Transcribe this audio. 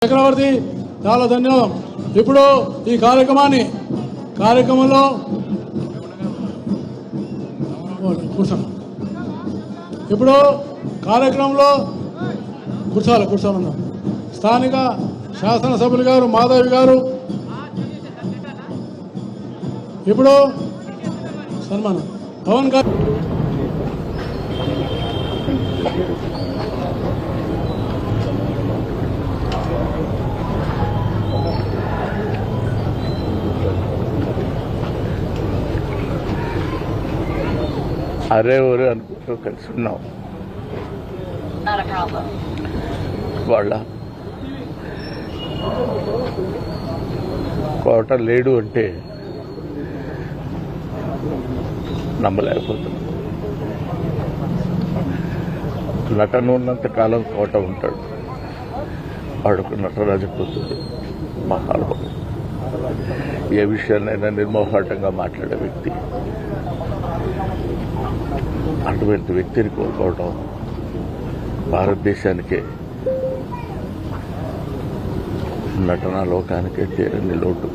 చక్రవర్తి చాలా ధన్యవాదం. ఇప్పుడు ఈ కార్యక్రమంలో కూర్చోండి. ఇప్పుడు కార్యక్రమంలో కూర్చోమన్నాం. స్థానిక శాసనసభ్యులు గారు మాధవి గారు ఇప్పుడు సన్మానం పవన్ గారు. అరే ఊరే అనుకుంటూ కలిసి ఉన్నాం. వాళ్ళ కోట లేడు అంటే నమ్మలేకపోతున్నాం. నటన ఉన్నంత కాలం కోట ఉంటాడు. వాడుకు నటరాజపోతుంది. మహానుభావుడు. ఏ విషయాన్నైనా నిర్మోహాటంగా మాట్లాడే వ్యక్తి. అటువంటి వ్యక్తిని కోల్పోవడం భారతదేశానికే నటనా లోకానికే తీరని లోటు.